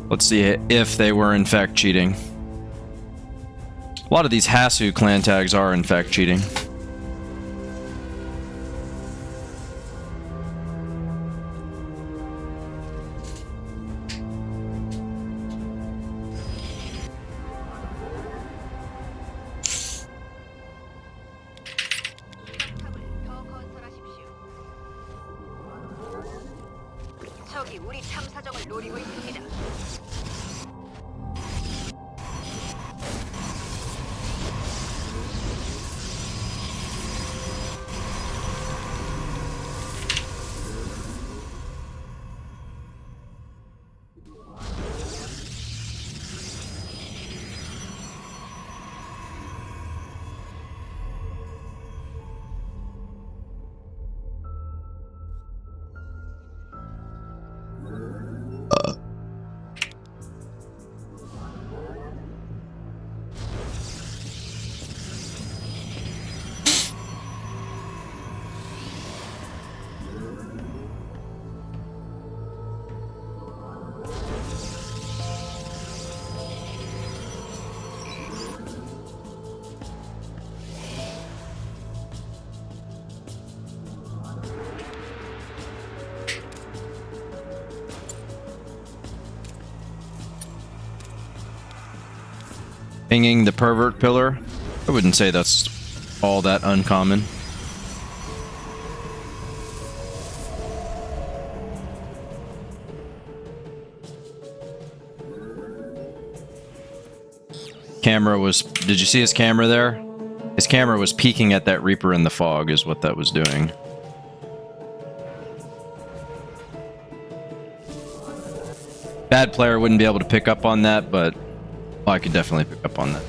Let's see if they were in fact cheating. A lot of these Hasu clan tags are in fact cheating. Pinging the pervert pillar? I wouldn't say that's all that uncommon. Camera was... Did you see his camera there? His camera was peeking at that Reaper in the fog is what that was doing. Bad player wouldn't be able to pick up on that, but... Well, I could definitely pick up on that.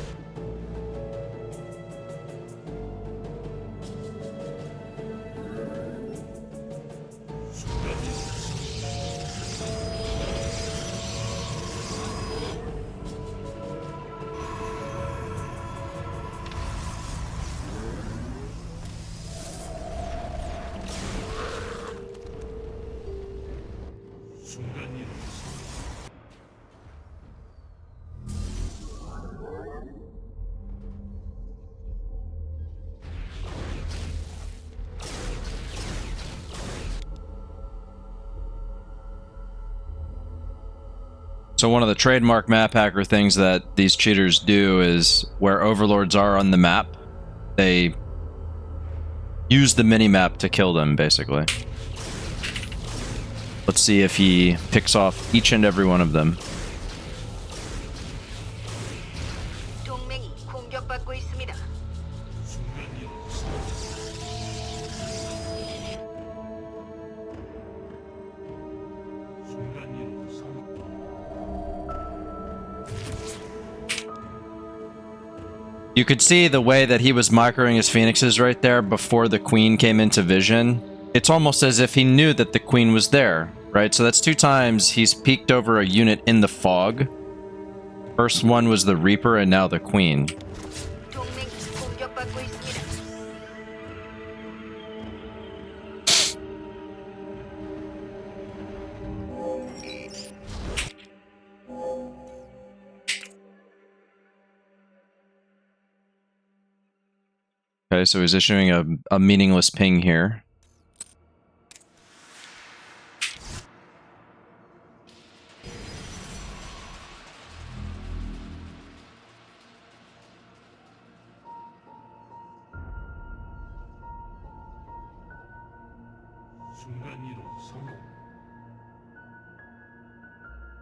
So one of the trademark map hacker things that these cheaters do is where overlords are on the map, they use the mini-map to kill them, basically. Let's see if he picks off each and every one of them. You could see the way that he was microing his phoenixes right there before the queen came into vision. It's almost as if he knew that the queen was there, right? So that's 2 times he's peeked over a unit in the fog. First one was the Reaper and now the queen. Okay, so he's issuing a meaningless ping here.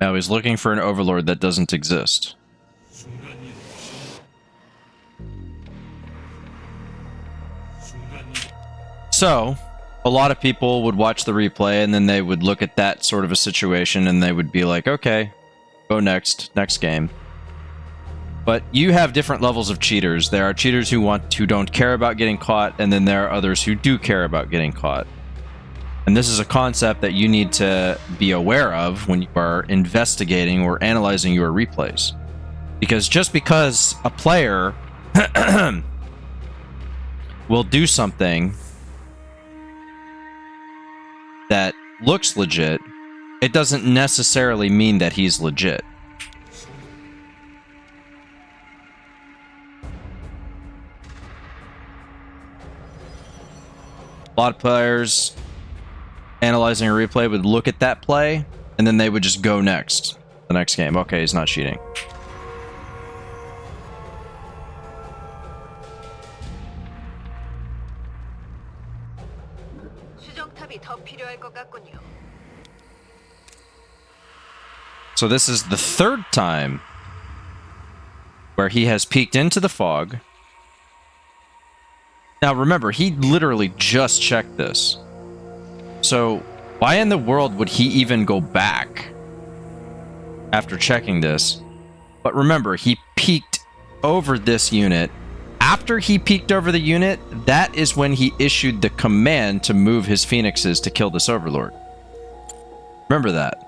Now he's looking for an overlord that doesn't exist. So, a lot of people would watch the replay and then they would look at that sort of a situation and they would be like, okay, go next game. But you have different levels of cheaters. There are cheaters who don't care about getting caught, and then there are others who do care about getting caught. And this is a concept that you need to be aware of when you are investigating or analyzing your replays. Because just because a player will do something that looks legit, it doesn't necessarily mean that he's legit. A lot of players analyzing a replay would look at that play, and then they would just go next. The next game. Okay, he's not cheating. So this is the third time where he has peeked into the fog. Now remember, he literally just checked this. So why in the world would he even go back after checking this? But remember, he peeked over this unit. After he peeked over the unit, that is when he issued the command to move his phoenixes to kill this overlord. Remember that.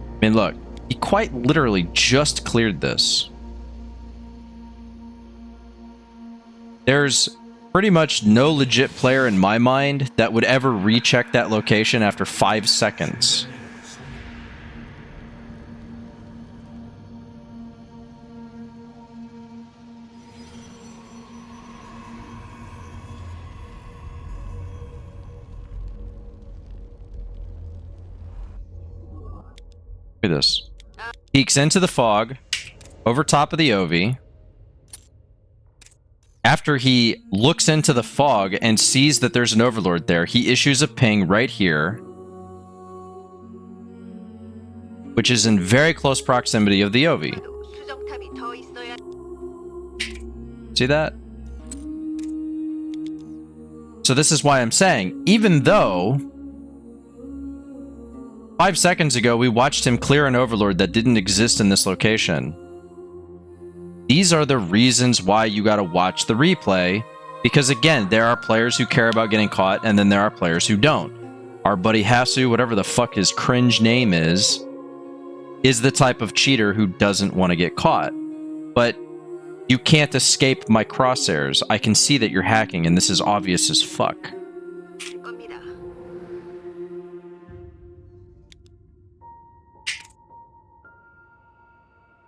I mean, look, he quite literally just cleared this. There's pretty much no legit player in my mind that would ever recheck that location after 5 seconds. Look at this. Peeks into the fog over top of the OV. After he looks into the fog and sees that there's an overlord there, he issues a ping right here, which is in very close proximity of the OV. See that? So this is why I'm saying, even though 5 seconds ago we watched him clear an overlord that didn't exist in this location, these are the reasons why you gotta watch the replay, because again, there are players who care about getting caught, and then there are players who don't. Our buddy Hasu, whatever the fuck his cringe name is the type of cheater who doesn't want to get caught. But you can't escape my crosshairs. I can see that you're hacking, and this is obvious as fuck.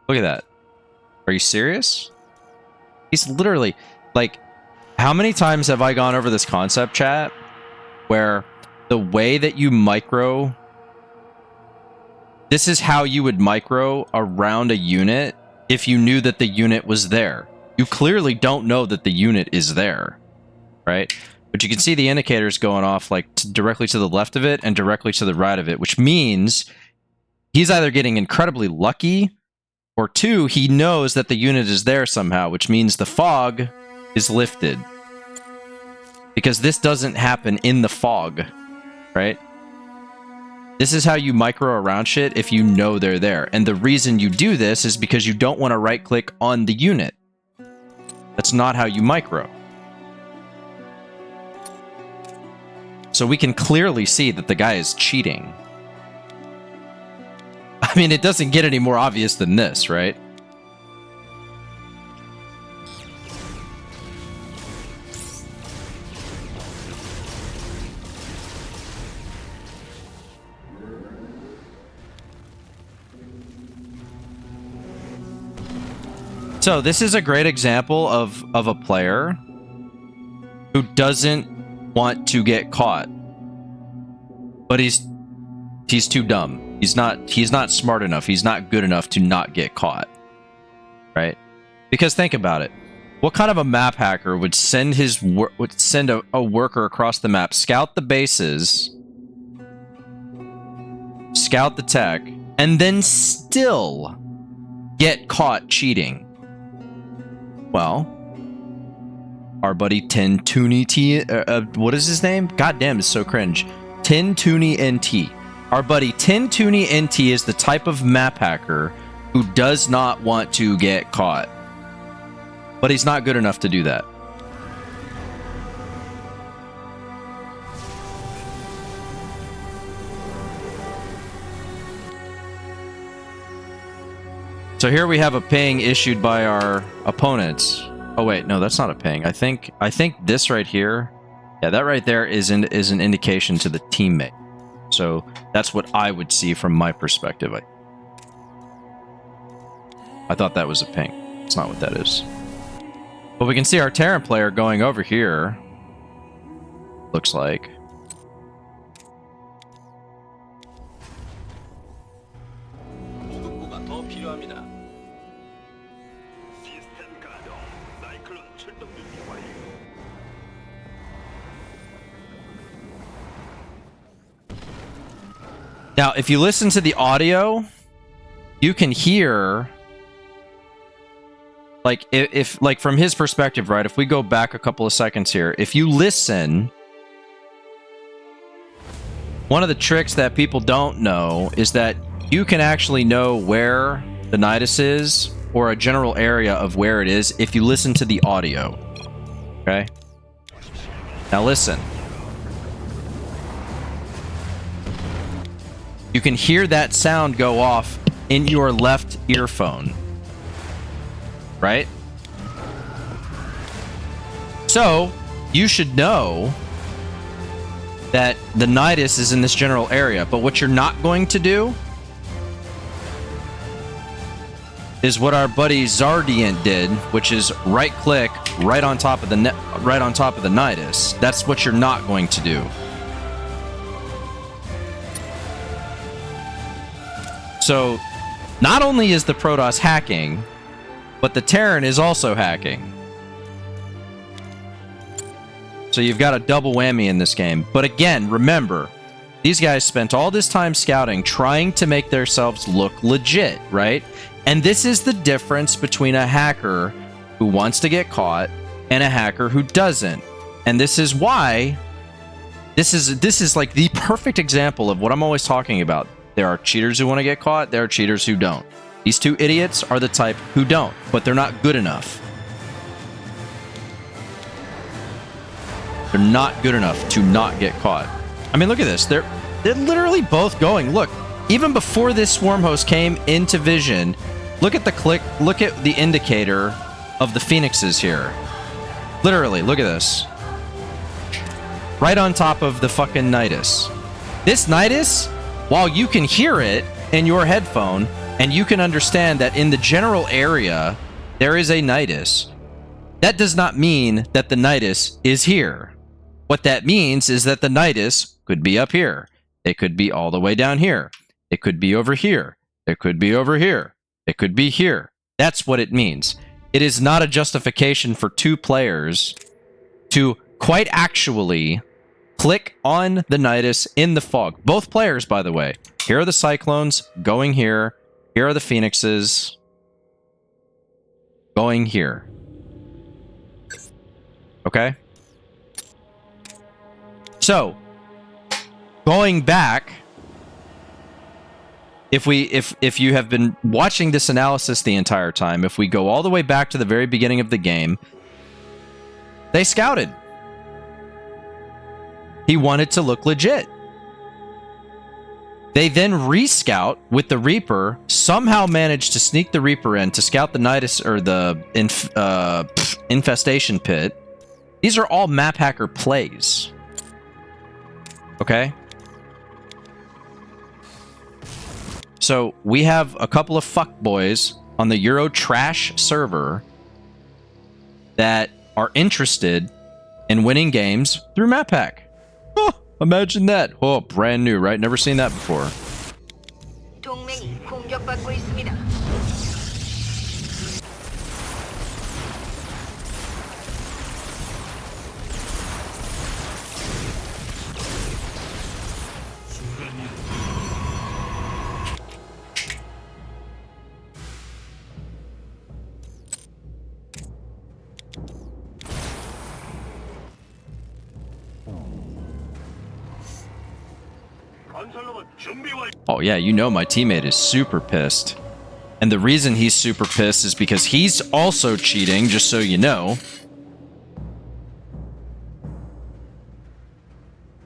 Look at that. Are you serious? He's literally, like, how many times have I gone over this concept chat where the way that you micro, this is how you would micro around a unit if you knew that the unit was there. You clearly don't know that the unit is there, right? But you can see the indicators going off like directly to the left of it and directly to the right of it, which means he's either getting incredibly lucky, or two, he knows that the unit is there somehow, which means the fog is lifted. Because this doesn't happen in the fog, right? This is how you micro around shit if you know they're there. And the reason you do this is because you don't want to right-click on the unit. That's not how you micro. So we can clearly see that the guy is cheating. I mean, it doesn't get any more obvious than this, right? So this is a great example of a player who doesn't want to get caught, but he's too dumb. He's not smart enough. He's not good enough to not get caught, right? Because think about it. What kind of a map hacker would send a worker across the map, scout the bases, scout the tech, and then still get caught cheating? Well, our buddy HasuTnToonieNT, what is his name? Goddamn, it's so cringe. HasuTnToonieNT. Our buddy HasuTnToonieNT is the type of map hacker who does not want to get caught. But he's not good enough to do that. So here we have a ping issued by our opponents. Oh wait, no, that's not a ping. I think this right here Yeah, that right there is an indication to the teammate. So that's what I would see from my perspective. I thought that was a ping. It's not what that is. But we can see our Terran player going over here. Looks like. Now, if you listen to the audio, you can hear, like, if like from his perspective, right? If we go back a couple of seconds here, if you listen, one of the tricks that people don't know is that you can actually know where the Nidus is, or a general area of where it is, if you listen to the audio. Okay? Now listen. You can hear that sound go off in your left earphone. Right? So, you should know that the Nidus is in this general area, but what you're not going to do is what our buddy ZarDient did, which is right-click right on top of the Nidus. That's what you're not going to do. So, not only is the Protoss hacking, but the Terran is also hacking. So you've got a double whammy in this game. But again, remember, these guys spent all this time scouting, trying to make themselves look legit, right? And this is the difference between a hacker who wants to get caught and a hacker who doesn't. And this is why this is like the perfect example of what I'm always talking about. There are cheaters who want to get caught. There are cheaters who don't. These two idiots are the type who don't, but they're not good enough. They're not good enough to not get caught. I mean, look at this. They're literally both going. Look, even before this swarm host came into vision, look at the click. Look at the indicator of the phoenixes here. Literally, look at this. Right on top of the fucking Nidus. This Nidus, while you can hear it in your headphone, and you can understand that in the general area, there is a Nidus, that does not mean that the Nidus is here. What that means is that the Nidus could be up here. It could be all the way down here. It could be over here. It could be over here. It could be here. That's what it means. It is not a justification for two players to quite actually click on the Nidus in the fog. Both players, by the way. Here are the Cyclones going here. Here are the Phoenixes going here. Okay? So, going back, if you have been watching this analysis the entire time, if we go all the way back to the very beginning of the game, they scouted. He wanted to look legit. They then rescout with the Reaper, somehow managed to sneak the Reaper in to scout the Nidus, or the infestation pit. These are all map hacker plays. Okay? So we have a couple of fuckboys on the Euro Trash server that are interested in winning games through map hack. Oh, imagine that. Oh, brand new, right? Never seen that before. 동맹이 공격받고 있습니다. Oh yeah, you know my teammate is super pissed. And the reason he's super pissed is because he's also cheating, just so you know.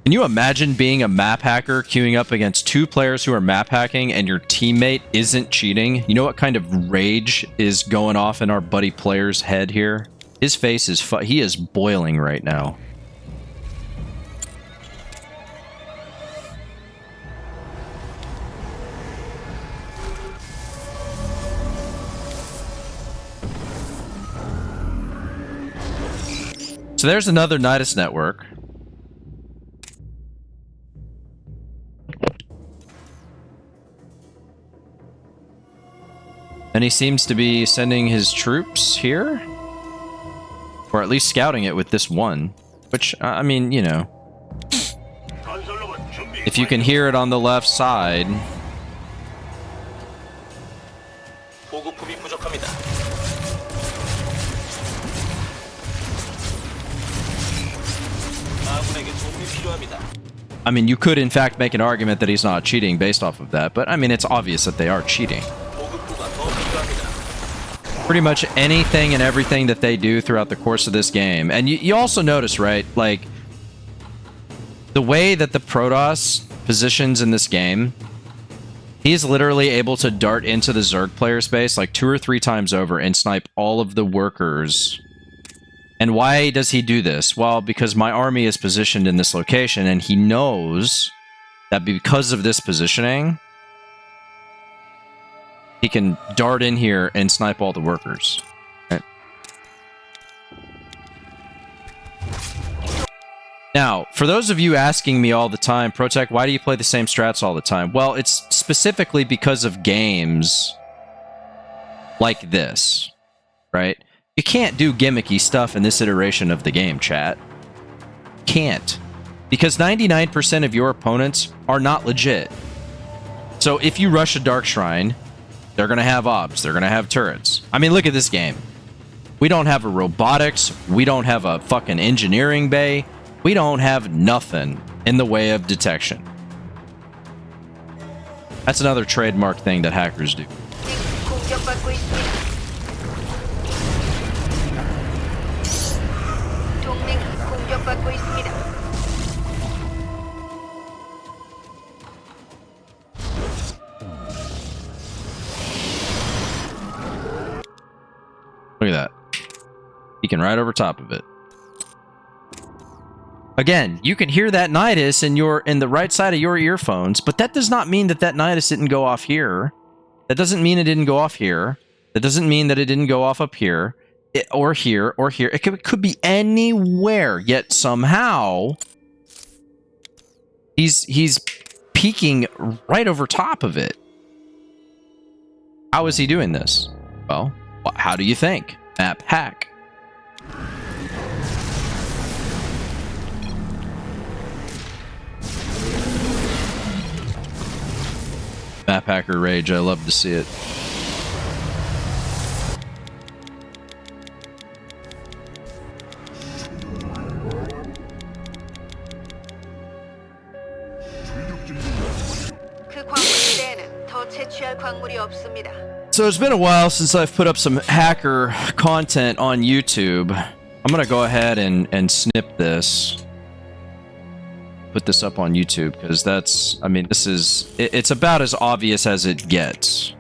Can you imagine being a map hacker queuing up against two players who are map hacking and your teammate isn't cheating? You know what kind of rage is going off in our buddy player's head here? His face is he is boiling right now. So there's another Nidus network. And he seems to be sending his troops here. Or at least scouting it with this one. Which, I mean, you know. If you can hear it on the left side. I mean, you could in fact make an argument that he's not cheating based off of that, but I mean, it's obvious that they are cheating. Pretty much anything and everything that they do throughout the course of this game. And you also notice, right, like, the way that the Protoss positions in this game, he's literally able to dart into the Zerg player space like 2 or 3 times over and snipe all of the workers. And why does he do this? Well, because my army is positioned in this location, and he knows that because of this positioning, he can dart in here and snipe all the workers. Right. Now, for those of you asking me all the time, Protech, why do you play the same strats all the time? Well, it's specifically because of games like this, right? You can't do gimmicky stuff in this iteration of the game, chat. Can't. Because 99% of your opponents are not legit. So if you rush a Dark Shrine, they're going to have obs. They're going to have turrets. I mean, look at this game. We don't have a robotics. We don't have a fucking engineering bay. We don't have nothing in the way of detection. That's another trademark thing that hackers do. Look at that. Peeking right over top of it. Again, you can hear that Nidus in the right side of your earphones, but that does not mean that that Nidus didn't go off here. That doesn't mean it didn't go off here. That doesn't mean that it didn't go off up here, or here, or here. It could be anywhere, yet somehow he's peeking right over top of it. How is he doing this? Well, how do you think? Map hack. Map hacker rage, I love to see it. So it's been a while since I've put up some hacker content on YouTube. I'm gonna go ahead and snip this. Put this up on YouTube because that's, I mean, it's about as obvious as it gets.